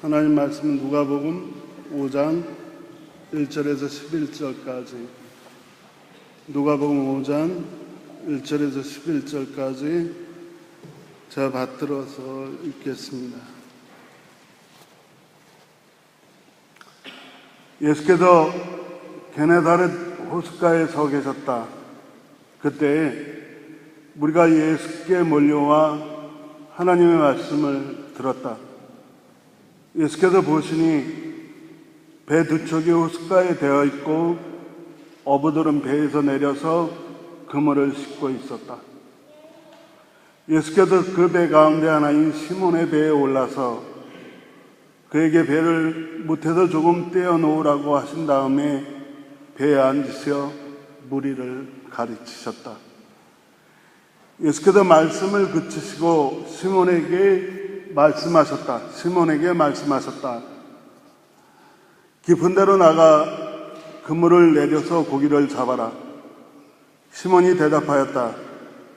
하나님 말씀은 누가복음 5장 1절에서 11절까지, 누가복음 5장 1절에서 11절까지 제가 받들어서 읽겠습니다. 예수께서 게네사렛 호숫가에 서 계셨다. 그때 무리가 예수께 몰려와 하나님의 말씀을 들었다. 예수께서 보시니 배 두 척이 호숫가에 되어 있고 어부들은 배에서 내려서 그물을 싣고 있었다. 예수께서 그 배 가운데 하나인 시몬의 배에 올라서 그에게 배를 못해서 조금 떼어놓으라고 하신 다음에 배에 앉으셔 무리를 가르치셨다. 예수께서 말씀을 그치시고 시몬에게 말씀하셨다. 깊은 데로 나가 그물을 내려서 고기를 잡아라. 시몬이 대답하였다.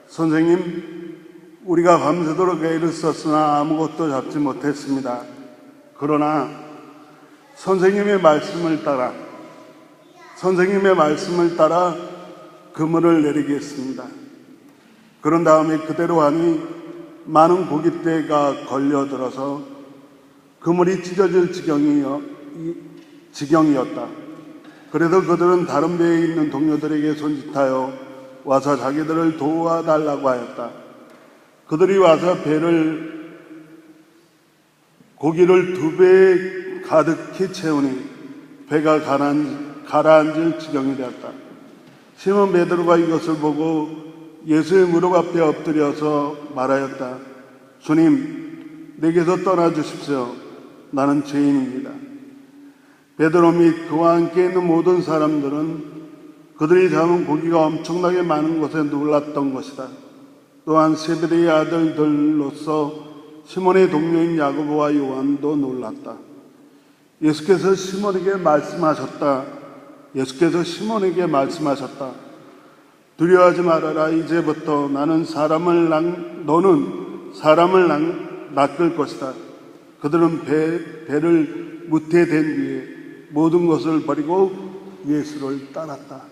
선생님, 우리가 밤새도록 애를 썼으나 아무것도 잡지 못했습니다. 그러나 선생님의 말씀을 따라 그물을 내리겠습니다. 그런 다음에 그대로 하니 많은 고깃대가 걸려들어서 그물이 찢어질 지경이었다. 그래도 그들은 다른 배에 있는 동료들에게 손짓하여 와서 자기들을 도와달라고 하였다. 그들이 와서 고기를 2배 가득히 채우니 배가 가라앉을 지경이 되었다. 시몬 베드로가 이것을 보고 예수의 무릎 앞에 엎드려서 말하였다. 주님, 내게서 떠나주십시오. 나는 죄인입니다. 베드로 및 그와 함께 있는 모든 사람들은 그들이 잡은 고기가 엄청나게 많은 것에 놀랐던 것이다. 또한 세베대의 아들들로서 시몬의 동료인 야고보와 요한도 놀랐다. 예수께서 시몬에게 말씀하셨다. 두려워하지 말아라. 이제부터 너는 사람을 낚을 것이다. 그들은 배를 무태된 뒤에 모든 것을 버리고 예수를 따랐다.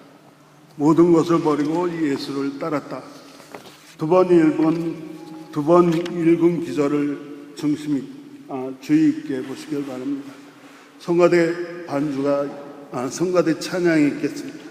두 번 읽은 기절을 주의 있게 보시길 바랍니다. 성가대 찬양이 있겠습니다.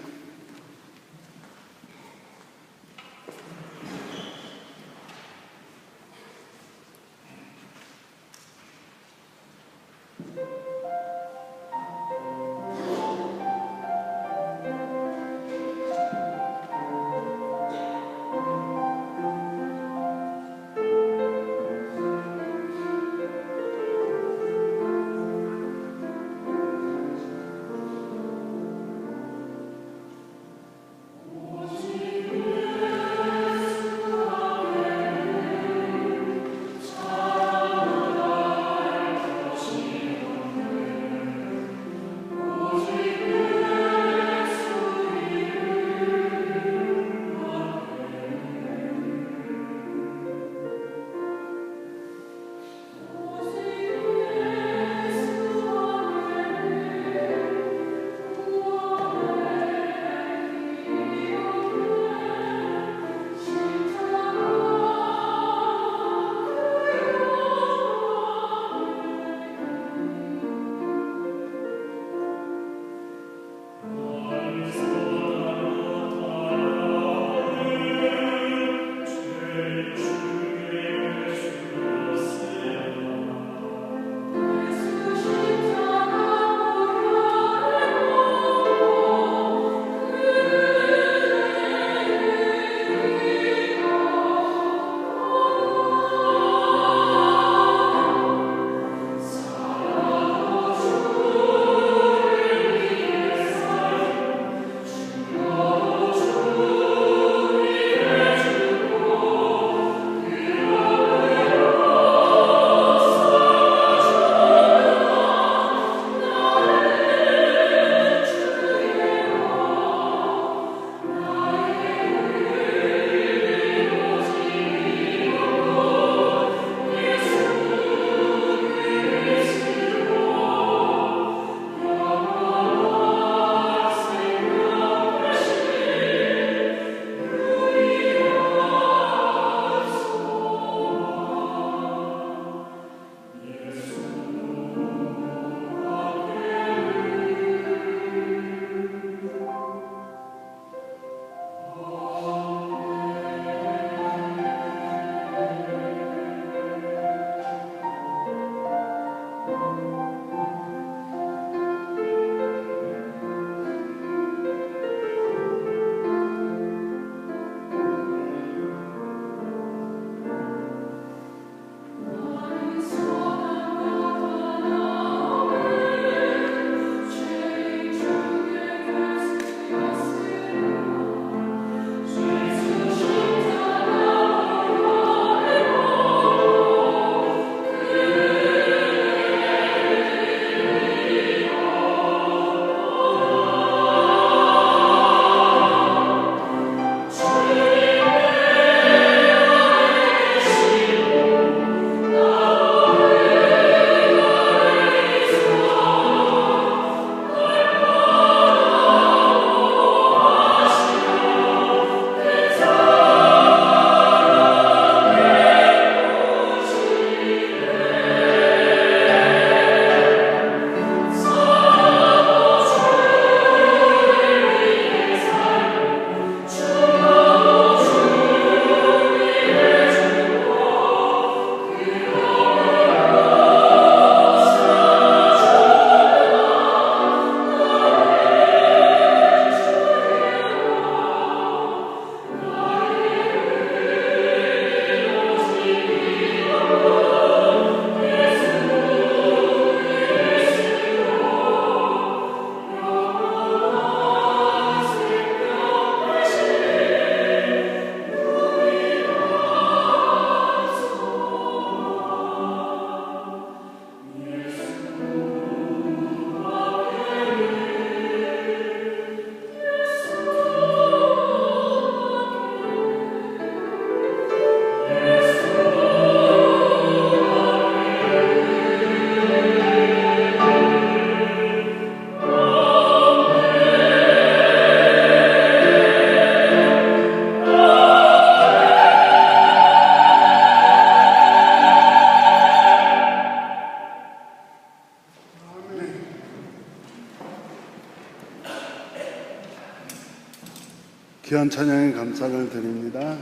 귀한 찬양에 감사를 드립니다.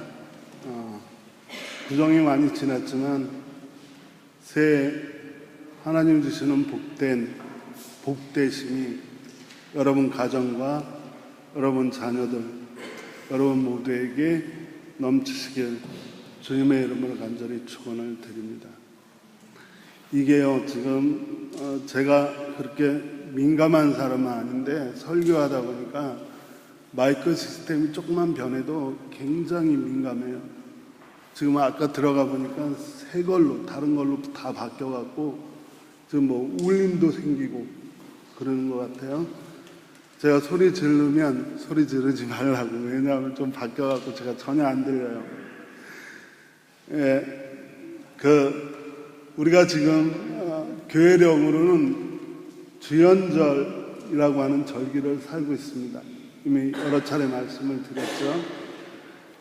구정이 많이 지났지만 새해 하나님 주시는 복되심이 여러분 가정과 여러분 자녀들, 여러분 모두에게 넘치시길 주님의 이름으로 간절히 축원을 드립니다. 이게요, 지금 제가 그렇게 민감한 사람은 아닌데 설교하다 보니까 마이크 시스템이 조금만 변해도 굉장히 민감해요. 지금 아까 들어가 보니까 새 걸로, 다른 걸로 다 바뀌어갖고 지금 뭐 울림도 생기고 그러는 것 같아요. 제가 소리 지르면 소리 지르지 말라고. 왜냐하면 좀 바뀌어갖고 제가 전혀 안 들려요. 우리가 지금 교회령으로는 주연절이라고 하는 절기를 살고 있습니다. 이미 여러 차례 말씀을 드렸죠.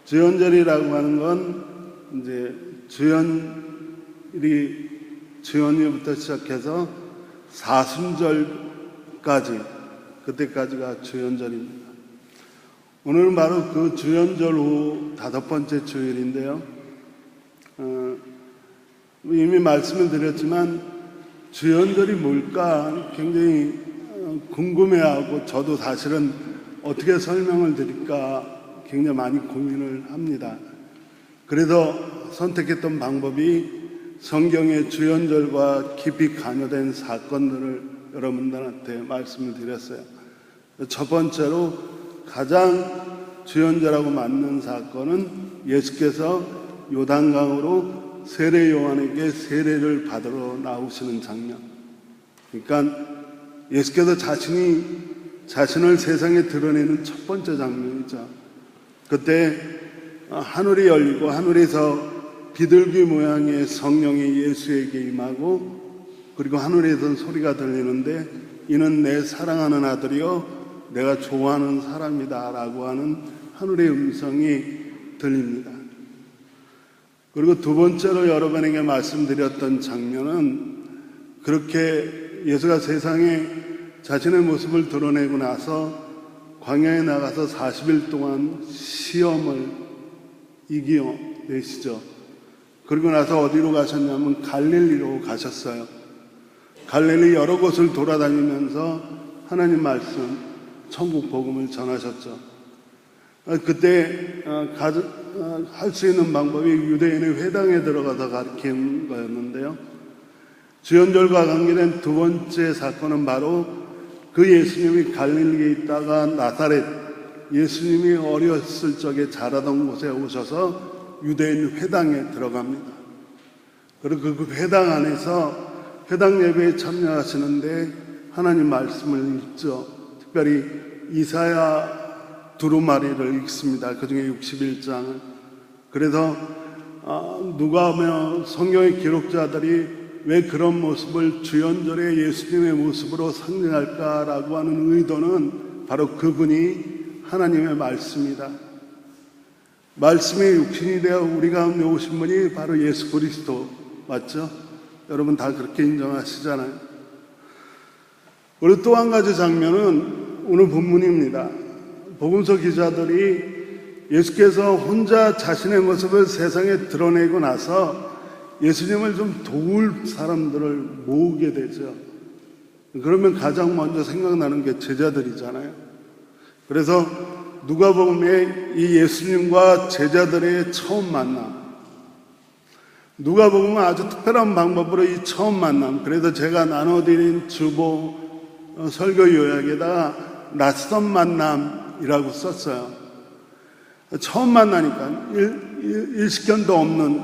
주연절이라고 하는 건 이제 주연일부터 시작해서 사순절까지, 그때까지가 주연절입니다. 오늘은 바로 그 주연절 후 5번째 주일인데요. 이미 말씀을 드렸지만 주연절이 뭘까 굉장히 궁금해하고 저도 사실은 어떻게 설명을 드릴까 굉장히 많이 고민을 합니다. 그래서 선택했던 방법이 성경의 주연절과 깊이 관여된 사건들을 여러분들한테 말씀을 드렸어요. 첫 번째로 가장 주연절하고 맞는 사건은 예수께서 요단강으로 세례 요한에게 세례를 받으러 나오시는 장면. 그러니까 예수께서 자신을 세상에 드러내는 첫 번째 장면이죠. 그때 하늘이 열리고 하늘에서 비둘기 모양의 성령이 예수에게 임하고, 그리고 하늘에서 소리가 들리는데 이는 내 사랑하는 아들이요 내가 좋아하는 사람이다 라고 하는 하늘의 음성이 들립니다. 그리고 두 번째로 여러분에게 말씀드렸던 장면은 그렇게 예수가 세상에 자신의 모습을 드러내고 나서 광야에 나가서 40일 동안 시험을 이겨내시죠. 그리고 나서 어디로 가셨냐면 갈릴리로 가셨어요. 갈릴리 여러 곳을 돌아다니면서 하나님 말씀, 천국 복음을 전하셨죠. 그때 할 수 있는 방법이 유대인의 회당에 들어가서 가르치는 거였는데요. 주연절과 관계된 두 번째 사건은 바로 그 예수님이 갈릴리에 있다가 나사렛, 예수님이 어렸을 적에 자라던 곳에 오셔서 유대인 회당에 들어갑니다. 그리고 그 회당 안에서 회당 예배에 참여하시는데 하나님 말씀을 읽죠. 특별히 이사야 두루마리를 읽습니다. 그 중에 61장을. 그래서 누가며 성경의 기록자들이 왜 그런 모습을 주연절의 예수님의 모습으로 상징할까라고 하는 의도는 바로 그분이 하나님의 말씀이다. 말씀이 육신이 되어 우리 가운데 오신 분이 바로 예수 그리스도 맞죠? 여러분 다 그렇게 인정하시잖아요. 그리고 또 한 가지 장면은 오늘 본문입니다. 복음서 기자들이 예수께서 혼자 자신의 모습을 세상에 드러내고 나서 예수님을 좀 도울 사람들을 모으게 되죠. 그러면 가장 먼저 생각나는 게 제자들이잖아요. 그래서 누가복음에 이 예수님과 제자들의 처음 만남, 누가복음은 아주 특별한 방법으로 이 처음 만남, 그래서 제가 나눠드린 주보 설교 요약에다가 낯선 만남이라고 썼어요. 처음 만나니까 일식견도 없는,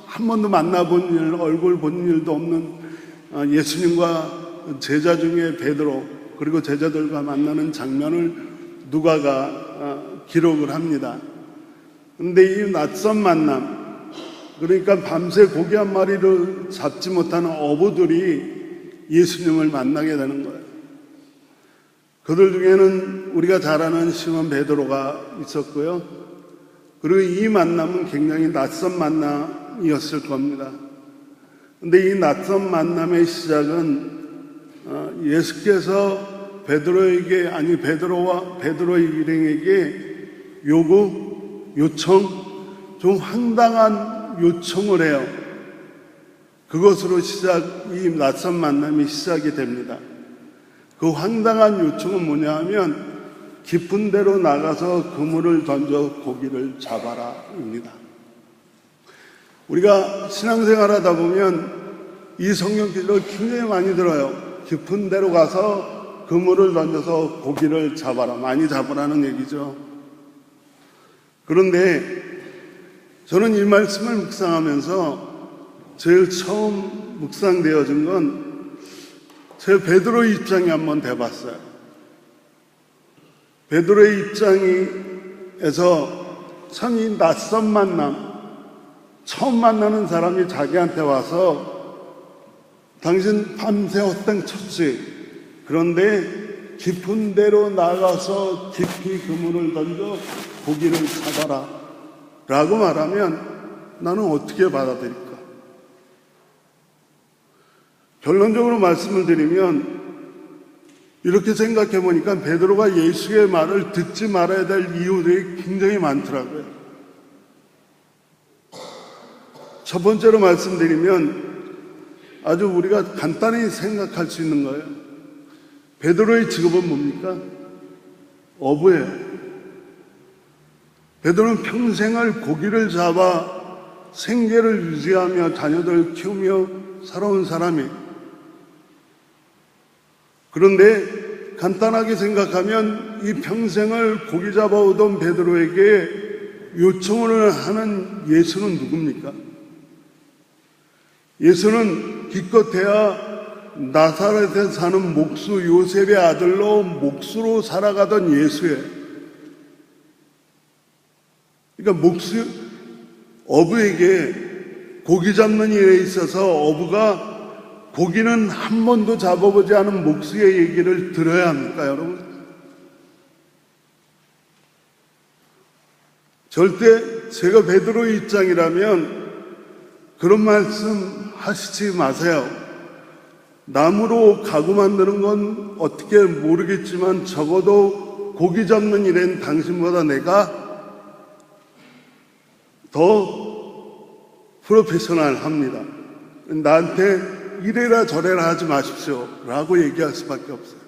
한 번도 만나본 일, 얼굴 본 일도 없는 예수님과 제자 중에 베드로, 그리고 제자들과 만나는 장면을 누가가 기록을 합니다. 그런데 이 낯선 만남, 그러니까 밤새 고기 한 마리를 잡지 못하는 어부들이 예수님을 만나게 되는 거예요. 그들 중에는 우리가 잘 아는 시몬 베드로가 있었고요. 그리고 이 만남은 굉장히 낯선 만남이었을 겁니다. 그런데 이 낯선 만남의 시작은 예수께서 베드로와 베드로의 일행에게 요청, 좀 황당한 요청을 해요. 그것으로 이 낯선 만남이 시작이 됩니다. 그 황당한 요청은 뭐냐 하면 깊은 데로 나가서 그물을 던져 고기를 잡아라입니다. 우리가 신앙생활 하다 보면 이 성경 기절을 굉장히 많이 들어요. 깊은 데로 가서 그물을 던져서 고기를 잡아라. 많이 잡으라는 얘기죠. 그런데 저는 이 말씀을 묵상하면서 제일 처음 묵상되어진 건 제 베드로의 입장이 한번 돼봤어요. 베드로의 입장에서 참 이 낯선 만남, 처음 만나는 사람이 자기한테 와서 당신 밤새 헛된 쳤지. 그런데 깊은 데로 나가서 깊이 그물을 던져 고기를 잡아라 라고 말하면 나는 어떻게 받아들일까? 결론적으로 말씀을 드리면 이렇게 생각해 보니까 베드로가 예수의 말을 듣지 말아야 될 이유들이 굉장히 많더라고요. 첫 번째로 말씀드리면 아주 우리가 간단히 생각할 수 있는 거예요. 베드로의 직업은 뭡니까? 어부예요. 베드로는 평생을 고기를 잡아 생계를 유지하며 자녀들을 키우며 살아온 사람이에요. 그런데 간단하게 생각하면 이 평생을 고기 잡아오던 베드로에게 요청을 하는 예수는 누굽니까? 예수는 기껏해야 나사렛에 사는 목수 요셉의 아들로 목수로 살아가던 예수예요. 그러니까 어부에게 고기 잡는 일에 있어서 어부가 고기는 한 번도 잡아보지 않은 목수의 얘기를 들어야 합니까, 여러분? 절대 제가 베드로의 입장이라면 그런 말씀 하시지 마세요. 나무로 가구 만드는 건 어떻게 모르겠지만 적어도 고기 잡는 일엔 당신보다 내가 더 프로페셔널합니다. 나한테 이래라 저래라 하지 마십시오 라고 얘기할 수밖에 없어요.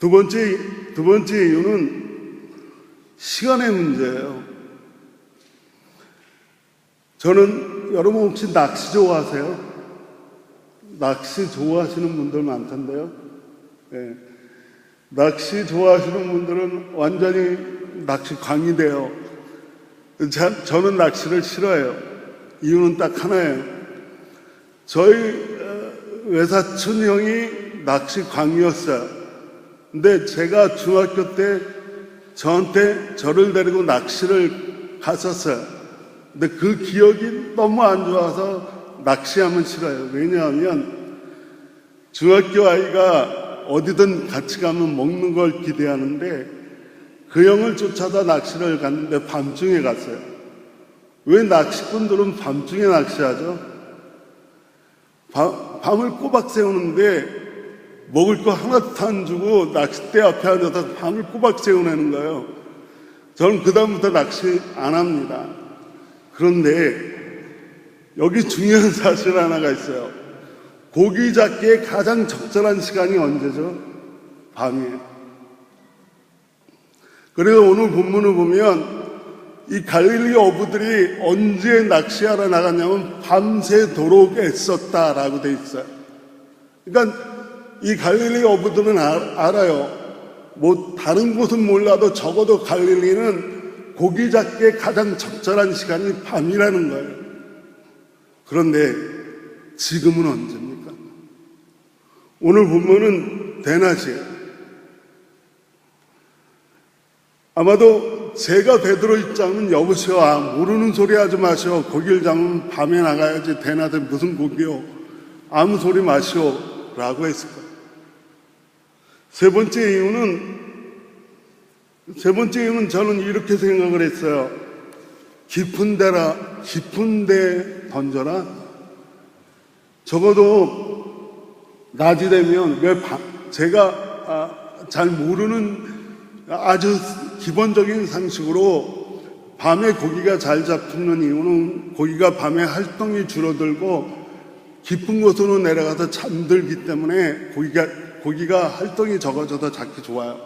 두 번째 이유는 시간의 문제예요. 저는 여러분 혹시 낚시 좋아하세요? 낚시 좋아하시는 분들 많던데요. 네. 낚시 좋아하시는 분들은 완전히 낚시 광이 돼요. 저는 낚시를 싫어해요. 이유는 딱 하나예요. 저희 외사촌 형이 낚시 광이었어요. 근데 제가 중학교 때 저를 데리고 낚시를 갔었어요. 근데 그 기억이 너무 안 좋아서 낚시하면 싫어요. 왜냐하면 중학교 아이가 어디든 같이 가면 먹는 걸 기대하는데 그 형을 쫓아다 낚시를 갔는데 밤중에 갔어요. 왜 낚시꾼들은 밤중에 낚시하죠? 밤을 꼬박 세우는데 먹을 거 하나도 안 주고 낚싯대 앞에 앉아서 밤을 꼬박 세우내는 거예요. 저는 그다음부터 낚시 안 합니다. 그런데 여기 중요한 사실 하나가 있어요. 고기 잡기에 가장 적절한 시간이 언제죠? 밤이에요. 그래서 오늘 본문을 보면 이 갈릴리 어부들이 언제 낚시하러 나갔냐면 밤새도록 애썼다라고 돼 있어요. 그러니까 이 갈릴리 어부들은 알아요. 뭐 다른 곳은 몰라도 적어도 갈릴리는 고기 잡기에 가장 적절한 시간이 밤이라는 거예요. 그런데 지금은 언제입니까? 오늘 본문은 대낮이에요. 아마도 제가 베드로 입장은 여보세요, 모르는 소리 하지 마시오. 고기를 잡으면 밤에 나가야지. 대낮에 무슨 고기요? 아무 소리 마시오 라고 했을 거예요. 세 번째 이유는 저는 이렇게 생각을 했어요. 깊은 데 던져라. 적어도 낮이 되면 제가 잘 모르는 아주 기본적인 상식으로 밤에 고기가 잘 잡히는 이유는 고기가 밤에 활동이 줄어들고 깊은 곳으로 내려가서 잠들기 때문에 고기가 활동이 적어져서 잡기 좋아요.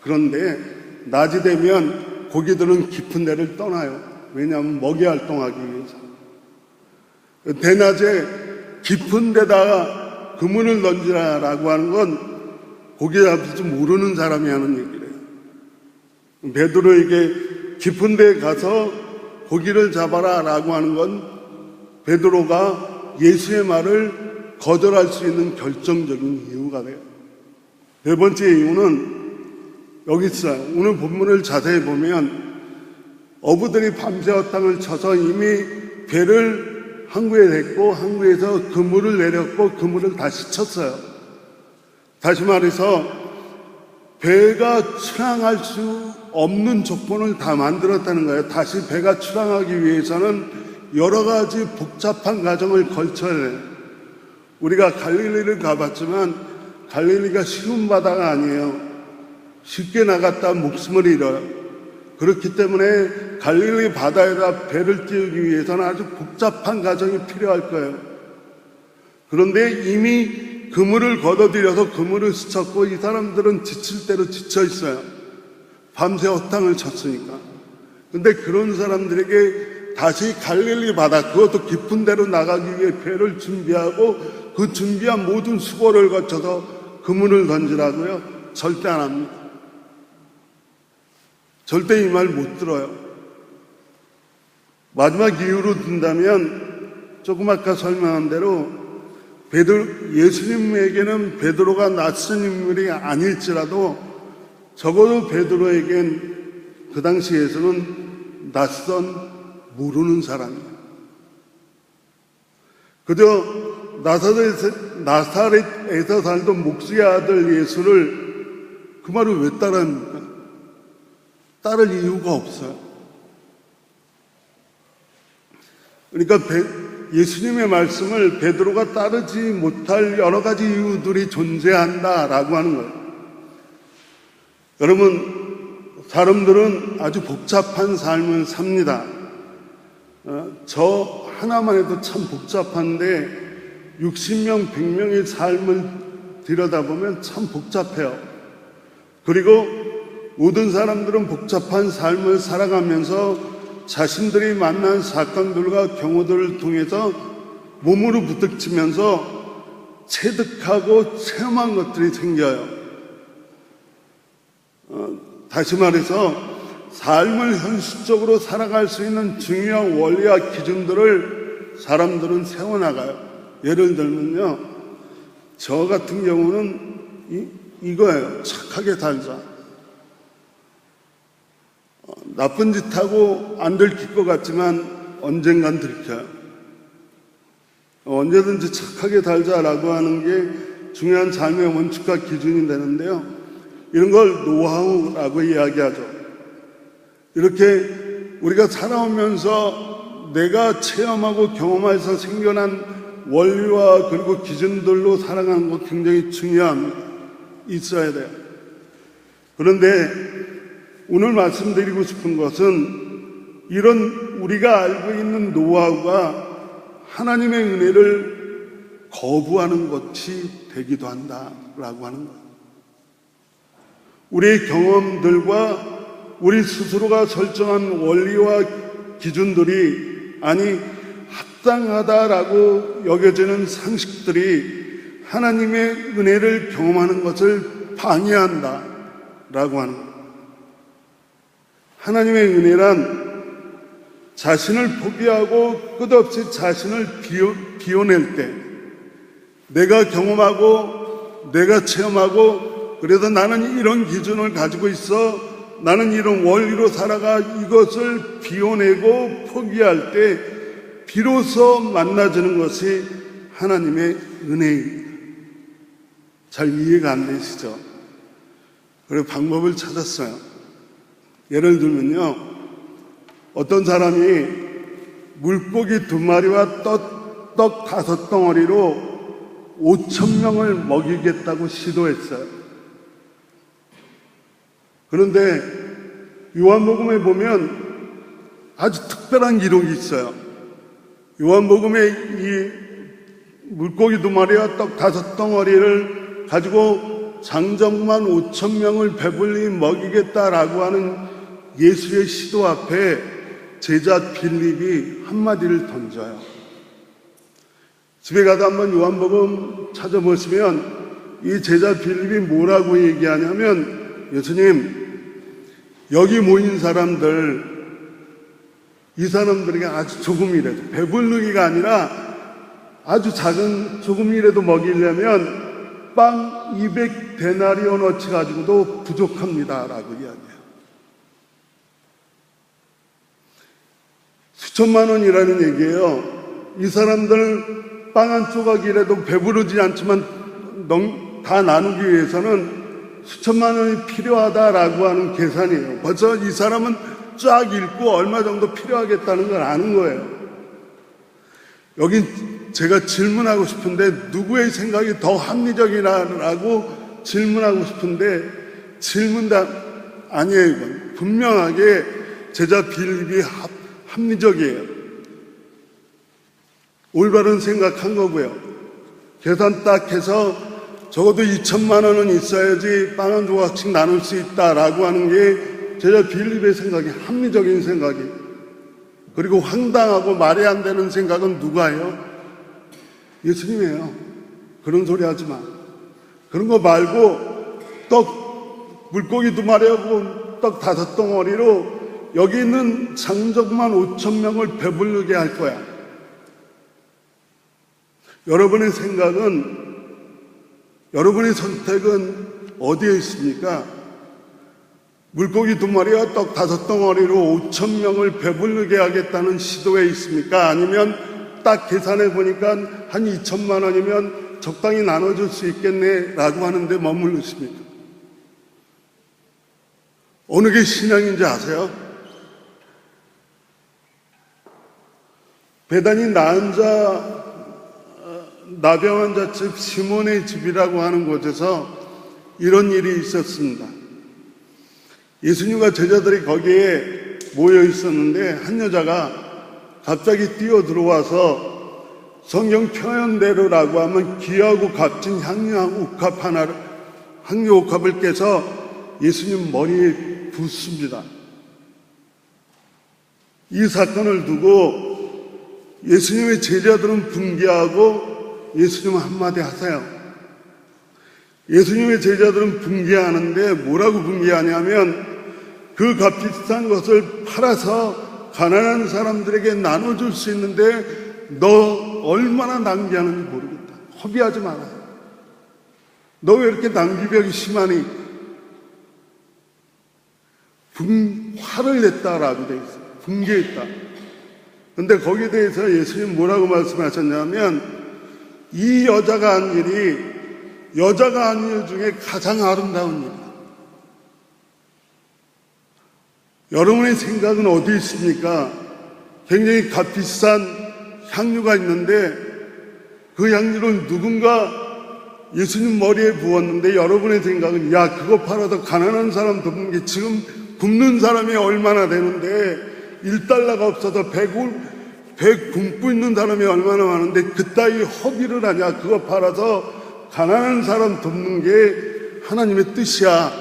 그런데 낮이 되면 고기들은 깊은 데를 떠나요. 왜냐하면 먹이 활동하기 위해서. 대낮에 깊은 데다가 그물을 던지라라고 하는 건 고기 잡힐 줄 모르는 사람이 하는 얘기래요. 베드로에게 깊은 데 가서 고기를 잡아라라고 하는 건 베드로가 예수의 말을 거절할 수 있는 결정적인 이유가 돼요. 네 번째 이유는 여기 있어요. 오늘 본문을 자세히 보면 어부들이 밤새 어탕을 쳐서 이미 배를 항구에 댔고 항구에서 그물을 내렸고 그물을 다시 쳤어요. 다시 말해서 배가 출항할 수 없는 조건을 다 만들었다는 거예요. 다시 배가 출항하기 위해서는 여러 가지 복잡한 과정을 거쳐야 해요. 우리가 갈릴리를 가봤지만 갈릴리가 쉬운 바다가 아니에요. 쉽게 나갔다 목숨을 잃어요. 그렇기 때문에 갈릴리 바다에다 배를 띄우기 위해서는 아주 복잡한 과정이 필요할 거예요. 그런데 이미 그물을 걷어들여서 그물을 스쳤고 이 사람들은 지칠 대로 지쳐 있어요. 밤새 헛탕을 쳤으니까. 근데 그런 사람들에게 다시 갈릴리 바다, 그것도 깊은 데로 나가기 위해 배를 준비하고 그 준비한 모든 수고를 거쳐서 그물을 던지라고요? 절대 안 합니다. 절대 이 말 못 들어요. 마지막 이유로 든다면 조금 아까 설명한 대로 예수님에게는 베드로가 낯선 인물이 아닐지라도 적어도 베드로에겐 그 당시에서는 낯선 모르는 사람이에요. 그저 나사렛에서 살던 목수의 아들 예수를 그 말을 왜 따라합니까? 따를 이유가 없어요. 그러니까 예수님의 말씀을 베드로가 따르지 못할 여러 가지 이유들이 존재한다라고 하는 거예요. 여러분, 사람들은 아주 복잡한 삶을 삽니다. 저 하나만 해도 참 복잡한데 60명, 100명의 삶을 들여다보면 참 복잡해요. 그리고 모든 사람들은 복잡한 삶을 살아가면서 자신들이 만난 사건들과 경우들을 통해서 몸으로 부딪히면서 체득하고 체험한 것들이 생겨요. 다시 말해서 삶을 현실적으로 살아갈 수 있는 중요한 원리와 기준들을 사람들은 세워나가요. 예를 들면요, 저 같은 경우는 이거예요. 착하게 살자. 나쁜 짓 하고 안 들킬 것 같지만 언젠간 들켜요. 언제든지 착하게 살자라고 하는 게 중요한 삶의 원칙과 기준이 되는데요. 이런 걸 노하우라고 이야기하죠. 이렇게 우리가 살아오면서 내가 체험하고 경험해서 생겨난 원리와 그리고 기준들로 살아가는 것 굉장히 중요합니다. 있어야 돼요. 그런데 오늘 말씀드리고 싶은 것은 이런 우리가 알고 있는 노하우가 하나님의 은혜를 거부하는 것이 되기도 한다라고 하는 거예요. 우리의 경험들과 우리 스스로가 설정한 원리와 기준들이 아니 합당하다라고 여겨지는 상식들이 하나님의 은혜를 경험하는 것을 방해한다라고 하는 거예요. 하나님의 은혜란 자신을 포기하고 끝없이 자신을 비워낼 때 내가 경험하고 내가 체험하고 그래서 나는 이런 기준을 가지고 있어 나는 이런 원리로 살아가 이것을 비워내고 포기할 때 비로소 만나지는 것이 하나님의 은혜입니다. 잘 이해가 안 되시죠? 그래서 방법을 찾았어요. 예를 들면요, 어떤 사람이 물고기 2마리와 떡 5덩어리로 5,000명을 먹이겠다고 시도했어요. 그런데 요한복음에 보면 아주 특별한 기록이 있어요. 요한복음에 이 물고기 2마리와 떡 5덩어리를 가지고 장정만 5,000명을 배불리 먹이겠다라고 하는 예수의 시도 앞에 제자 빌립이 한마디를 던져요. 집에 가서 한번 요한복음 찾아보시면 이 제자 빌립이 뭐라고 얘기하냐면, 예수님, 여기 모인 사람들, 이 사람들에게 아주 조금이라도, 배불르기가 아니라 아주 작은 조금이라도 먹이려면 빵 200데나리온어치 가지고도 부족합니다 라고 이야기해요. 수천만 원이라는 얘기예요. 이 사람들 빵 한 조각이라도 배부르지 않지만 다 나누기 위해서는 수천만 원이 필요하다라고 하는 계산이에요. 벌써 이 사람은 쫙 읽고 얼마 정도 필요하겠다는 걸 아는 거예요. 여기 제가 질문하고 싶은데, 누구의 생각이 더 합리적이라고 질문하고 싶은데, 질문답 아니에요. 이건 분명하게 제자 빌립이 합리적이에요. 올바른 생각한 거고요. 계산 딱 해서 적어도 2천만 원은 있어야지 빵 한 조각씩 나눌 수 있다라고 하는 게 제자 빌립의 생각이, 합리적인 생각이. 그리고 황당하고 말이 안 되는 생각은 누가 해요? 예수님이에요. 그런 소리 하지 마. 그런 거 말고 물고기 2마리하고 떡 5덩어리로 여기 있는 장정만 5,000명을 배부르게 할 거야. 여러분의 생각은, 여러분의 선택은 어디에 있습니까? 물고기 2마리와 떡 5덩어리로 5,000명을 배부르게 하겠다는 시도에 있습니까? 아니면 딱 계산해 보니까 한 2천만 원이면 적당히 나눠줄 수 있겠네 라고 하는데 머무르십니까? 어느 게 신앙인지 아세요? 베다니 나병 환자 집 시몬의 집이라고 하는 곳에서 이런 일이 있었습니다. 예수님과 제자들이 거기에 모여 있었는데, 한 여자가 갑자기 뛰어 들어와서 성경 표현대로라고 하면 귀하고 값진 향유 옥합을 깨서 예수님 머리에 붓습니다. 이 사건을 두고 예수님의 제자들은 분개하고 예수님은 한마디 하세요. 예수님의 제자들은 분개하는데 뭐라고 분개하냐면, 그 값비싼 것을 팔아서 가난한 사람들에게 나눠줄 수 있는데 너 얼마나 낭비하는지 모르겠다. 허비하지 마라. 너 왜 이렇게 낭비벽이 심하니? 화를 냈다라고 돼 있어요. 분개했다. 근데 거기에 대해서 예수님 뭐라고 말씀하셨냐면, 이 여자가 한 일이 여자가 한 일 중에 가장 아름다운 일이다. 여러분의 생각은 어디 있습니까? 굉장히 값비싼 향유가 있는데 그 향유를 누군가 예수님 머리에 부었는데, 여러분의 생각은 야, 그거 팔아서 가난한 사람 돕는 게, 지금 굶는 사람이 얼마나 되는데, 1달러가 없어서 배 굶고 있는 사람이 얼마나 많은데 그따위 허비를 하냐. 그거 팔아서 가난한 사람 돕는 게 하나님의 뜻이야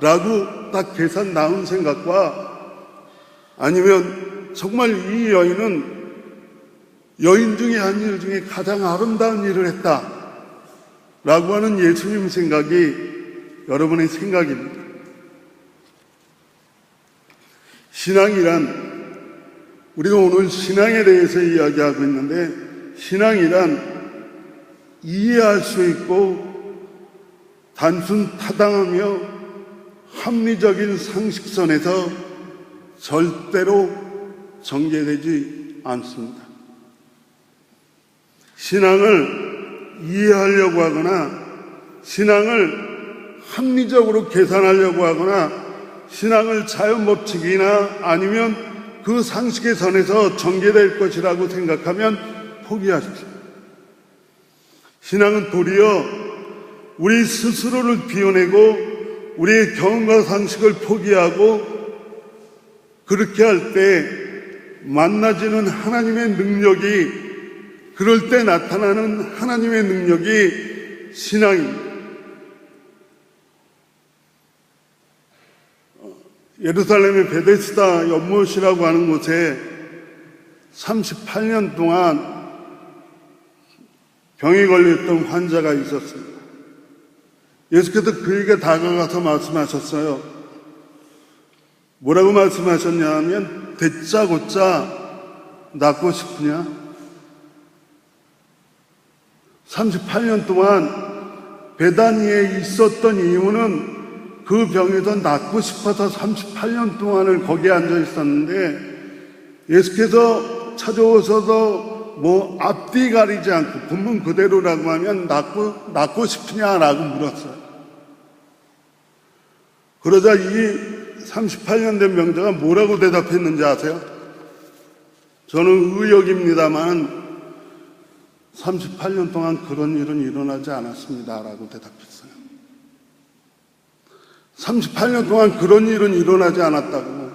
라고 딱 계산 나온 생각과, 아니면 정말 이 여인은 여인 중에 한 일 중에 가장 아름다운 일을 했다 라고 하는 예수님 생각이 여러분의 생각입니다. 신앙이란, 우리가 오늘 신앙에 대해서 이야기하고 있는데, 신앙이란 이해할 수 있고 단순 타당하며 합리적인 상식선에서 절대로 전개되지 않습니다. 신앙을 이해하려고 하거나, 신앙을 합리적으로 계산하려고 하거나, 신앙을 자연법칙이나 아니면 그 상식의 선에서 전개될 것이라고 생각하면 포기하십시오. 신앙은 도리어 우리 스스로를 비워내고 우리의 경험과 상식을 포기하고 그렇게 할 때 만나지는 하나님의 능력이, 그럴 때 나타나는 하나님의 능력이 신앙입니다. 예루살렘의 베데스다 연못이라고 하는 곳에 38년 동안 병에 걸렸던 환자가 있었습니다. 예수께서 그에게 다가가서 말씀하셨어요. 뭐라고 말씀하셨냐 하면, 다짜고짜 낫고 싶으냐? 38년 동안 베다니에 있었던 이유는 그 병에서 낫고 싶어서 38년 동안을 거기에 앉아 있었는데, 예수께서 찾아오셔서 앞뒤 가리지 않고 본문 그대로라고 하면 낫고 싶으냐라고 물었어요. 그러자 이 38년 된 병자가 뭐라고 대답했는지 아세요? 저는 의역입니다만 38년 동안 그런 일은 일어나지 않았습니다라고 대답했어요. 38년 동안 그런 일은 일어나지 않았다고.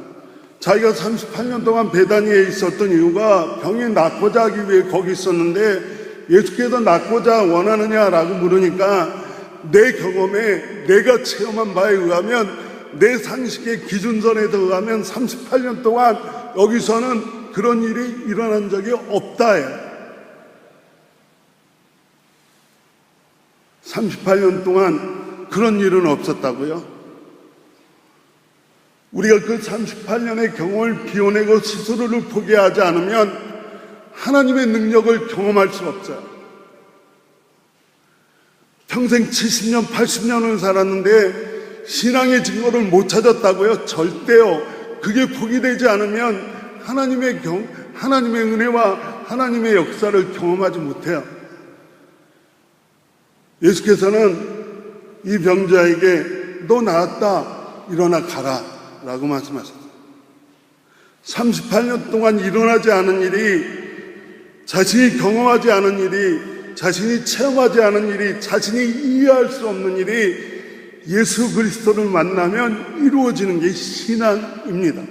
자기가 38년 동안 베다니에 있었던 이유가 병이 낫고자 하기 위해 거기 있었는데, 예수께서 낫고자 원하느냐라고 물으니까, 내 경험에 내가 체험한 바에 의하면, 내 상식의 기준선에 의하면 38년 동안 여기서는 그런 일이 일어난 적이 없다예요. 38년 동안 그런 일은 없었다고요? 우리가 그 38년의 경험을 비워내고 스스로를 포기하지 않으면 하나님의 능력을 경험할 수 없어요. 평생 70년, 80년을 살았는데 신앙의 증거를 못 찾았다고요? 절대요. 그게 포기되지 않으면 하나님의 은혜와 하나님의 역사를 경험하지 못해요. 예수께서는 이 병자에게 너 나았다, 일어나 가라 라고 말씀하셨어요. 38년 동안 일어나지 않은 일이, 자신이 경험하지 않은 일이, 자신이 체험하지 않은 일이, 자신이 이해할 수 없는 일이 예수 그리스도를 만나면 이루어지는 게 신앙입니다.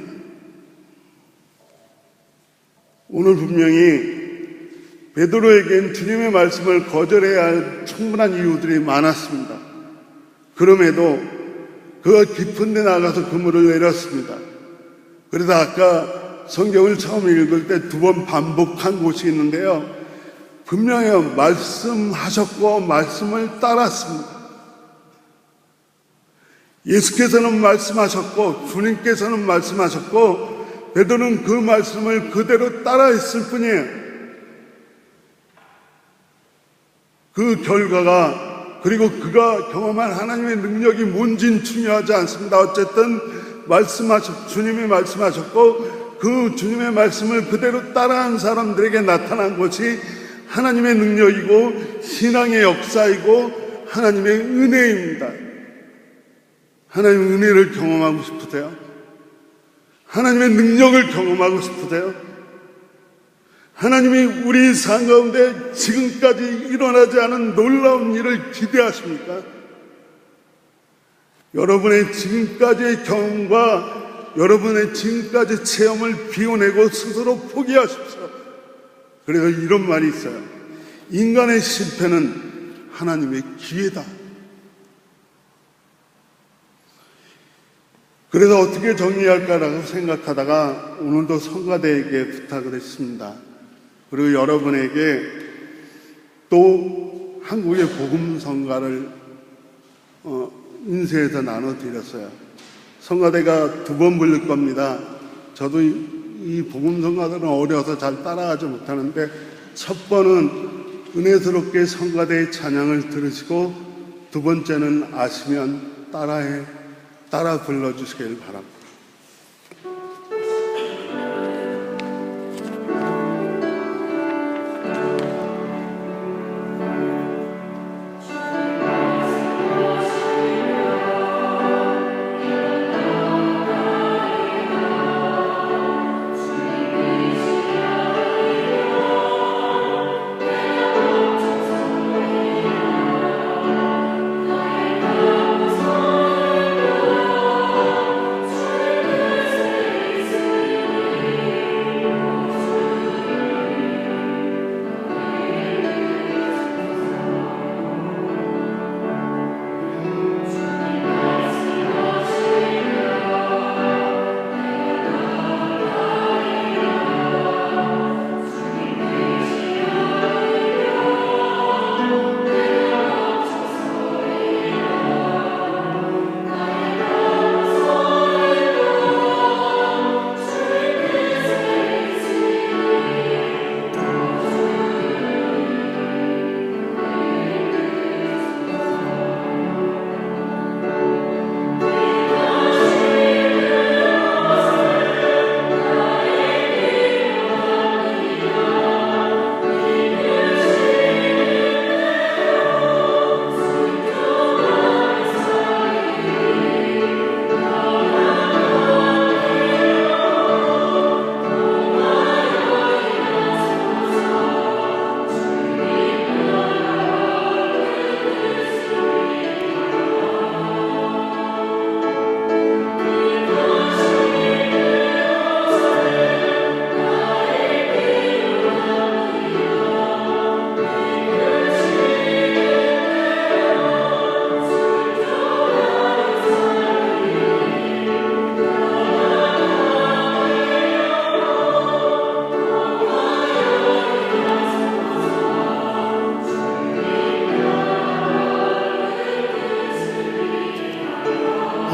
오늘 분명히 베드로에겐 주님의 말씀을 거절해야 할 충분한 이유들이 많았습니다. 그럼에도 그가 깊은 데 나가서 그물을 내렸습니다. 그래서 아까 성경을 처음 읽을 때 2번 반복한 곳이 있는데요, 분명히 말씀하셨고 말씀을 따랐습니다. 예수께서는 말씀하셨고 주님께서는 말씀하셨고 베드로는 그 말씀을 그대로 따라했을 뿐이에요. 그 결과가, 그리고 그가 경험한 하나님의 능력이 뭔지는 중요하지 않습니다. 어쨌든 주님이 말씀하셨고 그 주님의 말씀을 그대로 따라한 사람들에게 나타난 것이 하나님의 능력이고 신앙의 역사이고 하나님의 은혜입니다. 하나님의 은혜를 경험하고 싶으세요? 하나님의 능력을 경험하고 싶으세요? 하나님이 우리 삶 가운데 지금까지 일어나지 않은 놀라운 일을 기대하십니까? 여러분의 지금까지의 경험과 여러분의 지금까지 체험을 비워내고 스스로 포기하십시오. 그래서 이런 말이 있어요. 인간의 실패는 하나님의 기회다. 그래서 어떻게 정리할까라고 생각하다가 오늘도 성가대에게 부탁을 했습니다. 그리고 여러분에게 또 한국의 복음성가를 인쇄해서 나눠드렸어요. 성가대가 2번 부를 겁니다. 저도 이 복음성가들은 어려서 잘 따라가지 못하는데, 첫 번은 은혜스럽게 성가대의 찬양을 들으시고, 2번째는 아시면 따라 불러주시길 바랍니다.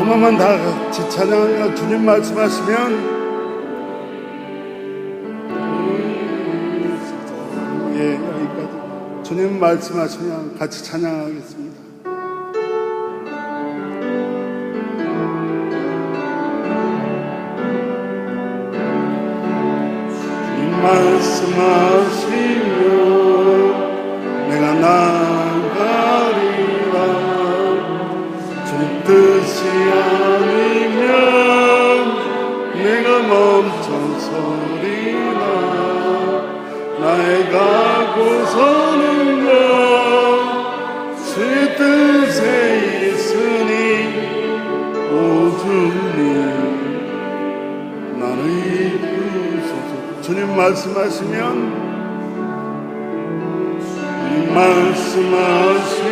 번만 다 같이 찬양하며 주님 말씀하시면 여기까지 주님 말씀하시면 같이 찬양하겠습니다. 주님 말씀하시면 내가 나가리라. 주님 뜻이 아니면 내가 멈춰서리라. 나의 가고서는 것 주의 뜻에 있으니 오 주님 나를 이끄소서. 주님 말씀하시면 주님 말씀하시면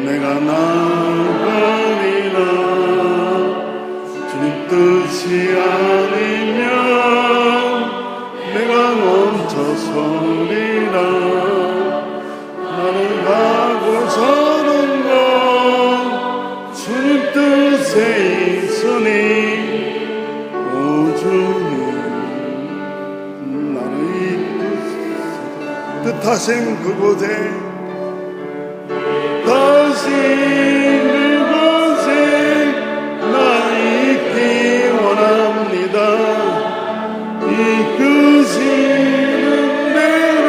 내가 나가리라. 주님 뜻이 아니면 내가 멈춰서리라. 나를 가고서는 것 주님 뜻에 있으니 오 주님 나를 이끄소서. 뜻하신 그곳에 다시 그곳에 나 있기 원합니다. 이끄시는 대로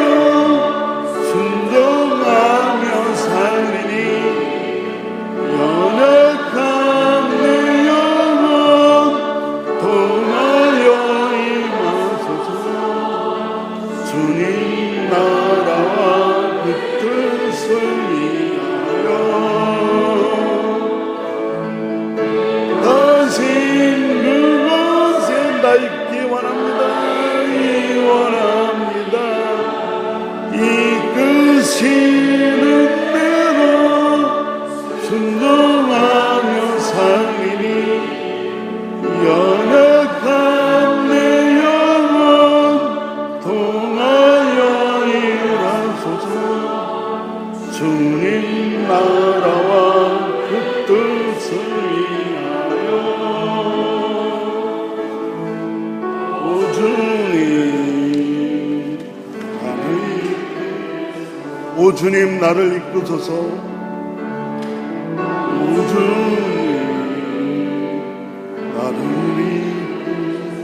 순종하며 살리니 연약한 내 영혼 통하여 임하소서. 주님 나라와 그 뜻을 위하여 다신 그곳에 나 있기 원합니다. 이끄시는 대로 순종하며 살리니 연약한 내 영혼 통하여 일하소서. 주님 나라와 그 뜻을 위하여 오 주님 오 주님 나를 이끄소서. 오 주님 나를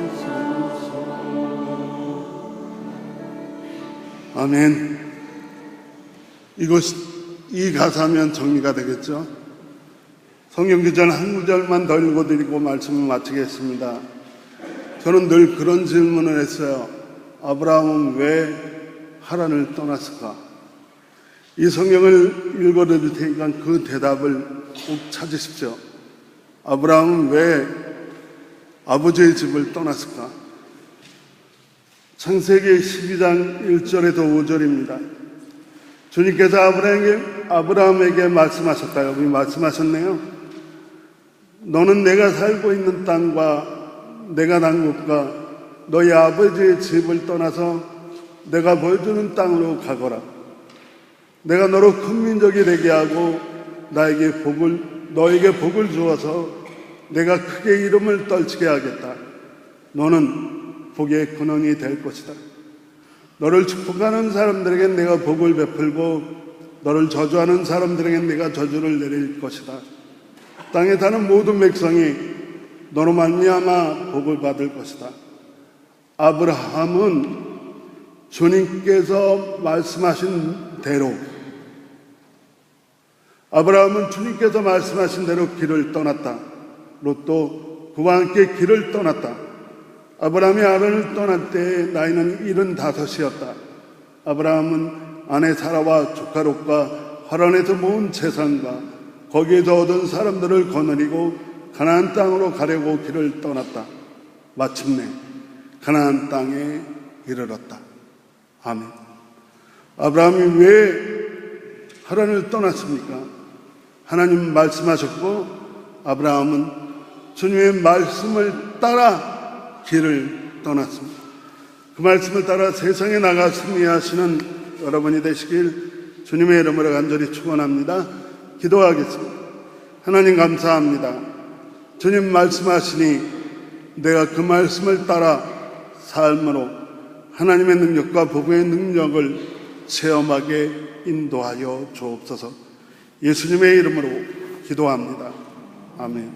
이끄소서. 아멘. 이 가사면 정리가 되겠죠. 성경 구절 한 구절만 더 읽어드리고 말씀을 마치겠습니다. 저는 늘 그런 질문을 했어요. 아브라함은 왜 하란을 떠났을까? 이 성경을 읽어드릴 테니까 그 대답을 꼭 찾으십시오. 아브라함은 왜 아버지의 집을 떠났을까? 창세기 12장 1절에서 5절입니다. 주님께서 아브라함에게 말씀하셨다. 여기 말씀하셨네요. 너는 내가 살고 있는 땅과 내가 난 곳과 너희 아버지의 집을 떠나서 내가 보여주는 땅으로 가거라. 내가 너로 큰 민족이 되게 하고 너에게 복을 주어서 내가 크게 이름을 떨치게 하겠다. 너는 복의 근원이 될 것이다. 너를 축복하는 사람들에게 내가 복을 베풀고 너를 저주하는 사람들에게 내가 저주를 내릴 것이다. 땅에 사는 모든 백성이 너로 말미암아 복을 받을 것이다. 아브라함은 주님께서 말씀하신 대로 길을 떠났다. 롯도 그와 함께 길을 떠났다. 아브라함이 하란을 떠날 때 나이는 75이었다. 아브라함은 아내 사라와 조카 롯과 하란에서 모은 재산과 거기에서 얻은 사람들을 거느리고 가나안 땅으로 가려고 길을 떠났다. 마침내 가나안 땅에 이르렀다. 아멘. 아브라함이 왜 하란을 떠났습니까? 하나님 말씀하셨고 아브라함은 주님의 말씀을 따라 길을 떠났습니다. 그 말씀을 따라 세상에 나가 승리하시는 여러분이 되시길 주님의 이름으로 간절히 축원합니다. 기도하겠습니다. 하나님 감사합니다. 주님 말씀하시니 내가 그 말씀을 따라 삶으로 하나님의 능력과 복음의 능력을 체험하게 인도하여 주옵소서. 예수님의 이름으로 기도합니다. 아멘.